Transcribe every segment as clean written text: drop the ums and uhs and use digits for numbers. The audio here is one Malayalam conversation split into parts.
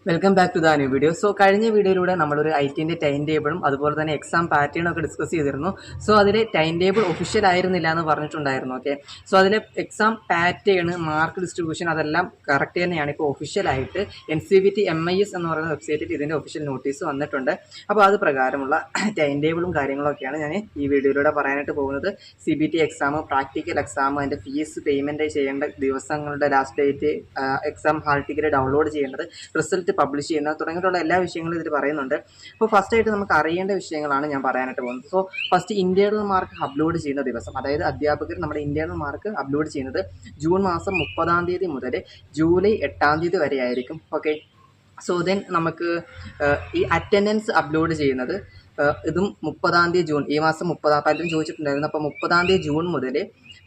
Welcome back to the new video. So കഴിഞ്ഞ വീഡിയോയിലൂടെ നമ്മളൊരു ഐറ്റിൻ്റെ ടൈം ടേബിളും അതുപോലെ തന്നെ എക്സാം പാറ്റേണും ഒക്കെ ഡിസ്കസ് ചെയ്തിരുന്നു. സോ അതിൽ ടൈം ടേബിൾ ഒഫീഷ്യൽ ആയിരുന്നില്ല എന്ന് പറഞ്ഞിട്ടുണ്ടായിരുന്നു. ഓക്കെ, സോ അതിലെ എക്സാം പാറ്റേൺ, മാർക്ക് ഡിസ്ട്രിബ്യൂഷൻ അതെല്ലാം കറക്റ്റ് തന്നെയാണ്. ഇപ്പോൾ ഒഫീഷ്യലായിട്ട് NCVT MIS എന്ന് പറയുന്ന വെബ്സൈറ്റിൽ ഇതിൻ്റെ ഒഫീഷ്യൽ നോട്ടീസ് വന്നിട്ടുണ്ട്. അപ്പോൾ അത് പ്രകാരമുള്ള ടൈം ടേബിളും കാര്യങ്ങളൊക്കെയാണ് ഞാൻ ഈ വീഡിയോയിലൂടെ പറയാനായിട്ട് പോകുന്നത്. CBT എക്സാം, പ്രാക്ടിക്കൽ എക്സാം, അതിൻ്റെ ഫീസ് പേയ്മെൻറ്റ് ചെയ്യേണ്ട ദിവസങ്ങളുടെ last date, exam hall ticket download ചെയ്യേണ്ടത്, റിസൾട്ട് പബ്ലിഷ് ചെയ്യുന്ന തുടങ്ങിയിട്ടുള്ള എല്ലാ വിഷയങ്ങളും ഇതിൽ പറയുന്നുണ്ട്. അപ്പോൾ ഫസ്റ്റ് ആയിട്ട് നമുക്ക് അറിയേണ്ട വിഷയങ്ങളാണ് ഞാൻ പറയാനായിട്ട് പോകുന്നത്. So first internal mark upload ചെയ്യുന്ന ദിവസം, അതായത് അധ്യാപകർ നമ്മുടെ ഇന്റേണൽ മാർക്ക് അപ്ലോഡ് ചെയ്യുന്നത് ജൂൺ മാസം 30 മുതൽ ജൂലൈ 8 വരെ ആയിരിക്കും. ഓക്കെ, സോ ദെൻ നമുക്ക് ഈ അറ്റൻഡൻസ് അപ്ലോഡ് ചെയ്യുന്നത് ഇതും 30 ജൂൺ, ഈ മാസം 30 പലരും ചോദിച്ചിട്ടുണ്ടായിരുന്നു. അപ്പോൾ 30 ജൂൺ മുതൽ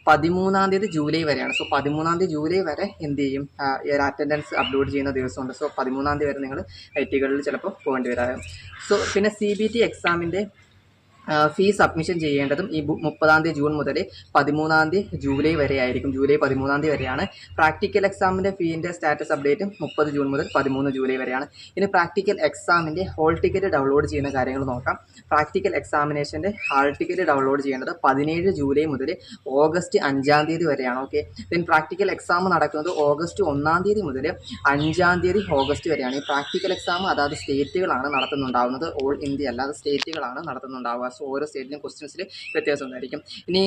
13 ജൂലൈ വരെയാണ്. സോ 13 ജൂലൈ വരെ എന്ത് ചെയ്യും, അറ്റൻഡൻസ് അപ്ലോഡ് ചെയ്യുന്ന ദിവസമുണ്ട്. സോ 13 വരെ നിങ്ങൾ ഐറ്റികളിൽ ചിലപ്പോൾ പോകേണ്ടി വരാം. സോ പിന്നെ CBT എക്സാമിൻ്റെ ഫീ സബ്മിഷൻ ചെയ്യേണ്ടതും ഈ 30 ജൂൺ മുതൽ 13 ജൂലൈ വരെ ആയിരിക്കും. ജൂലൈ 13 വരെയാണ്. പ്രാക്ടിക്കൽ എക്സാമിൻ്റെ ഫീൻ്റെ സ്റ്റാറ്റസ് അപ്ഡേറ്റ് 30 ജൂൺ മുതൽ 13 ജൂലൈ വരെയാണ്. ഇനി പ്രാക്ടിക്കൽ എക്സാമിൻ്റെ ഹോൾ ടിക്കറ്റ് ഡൗൺലോഡ് ചെയ്യുന്ന കാര്യങ്ങൾ നോക്കാം. പ്രാക്ടിക്കൽ എക്സാമിനേഷൻ്റെ ഹാൾ ടിക്കറ്റ് ഡൗൺലോഡ് ചെയ്യേണ്ടത് 17 ജൂലൈ മുതൽ ഓഗസ്റ്റ് 5 വരെയാണ്. ഓക്കെ, ദെൻ പ്രാക്ടിക്കൽ എക്സാം നടക്കുന്നത് ഓഗസ്റ്റ് 1 മുതൽ 5 ഓഗസ്റ്റ് വരെയാണ്. ഈ പ്രാക്ടിക്കൽ എക്സാം അതാത് സ്റ്റേറ്റുകളാണ് നടത്തുന്നുണ്ടാവുന്നത്. ഓൾ ഇന്ത്യ അല്ലാതെ സ്റ്റേറ്റുകളാണ് നടത്തുന്നുണ്ടാവുക. സോ ഓരോ സ്റ്റേറ്റിലും ക്വസ്റ്റ്യൻസിൽ വ്യത്യാസം ഉണ്ടായിരിക്കും. ഇനി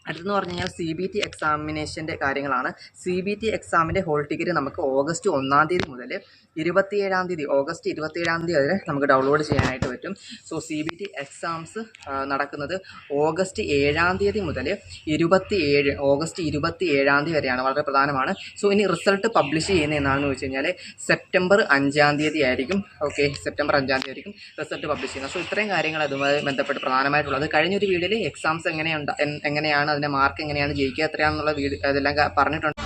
അടുത്തെന്ന് പറഞ്ഞു കഴിഞ്ഞാൽ CBT എക്സാമിനേഷൻ്റെ കാര്യങ്ങളാണ്. CBT എക്സാമിൻ്റെ ഹോൾ ടിക്കറ്റ് നമുക്ക് ഓഗസ്റ്റ് 1 മുതൽ 27 ഓഗസ്റ്റ് 27 വരെ നമുക്ക് ഡൗൺലോഡ് ചെയ്യാനായിട്ട് പറ്റും. സോ CBT എക്സാംസ് നടക്കുന്നത് ഓഗസ്റ്റ് 7 മുതൽ ഓഗസ്റ്റ് 27 വരെയാണ്. വളരെ പ്രധാനമാണ്. സോ ഇനി റിസൾട്ട് പബ്ലിഷ് ചെയ്യുന്നത് എന്നാണെന്ന് വെച്ച് കഴിഞ്ഞാൽ സെപ്റ്റംബർ 5 ആയിരിക്കും. ഓക്കെ, സെപ്റ്റംബർ 5 ആയിരിക്കും റിസൾട്ട് പബ്ലിഷ് ചെയ്യുന്നത്. സോ ഇത്രയും കാര്യങ്ങൾ അതുമായി ബന്ധപ്പെട്ട് പ്രധാനമായിട്ടുള്ളത്. കഴിഞ്ഞൊരു വീഡിയോയിൽ എക്സാംസ് എങ്ങനെയാണ് അതിൻ്റെ മാർക്ക് എങ്ങനെയാണ്, ജയിക്കുക എത്രയാണെന്നുള്ള വീഡിയോ അതെല്ലാം പറഞ്ഞിട്ടുണ്ട്.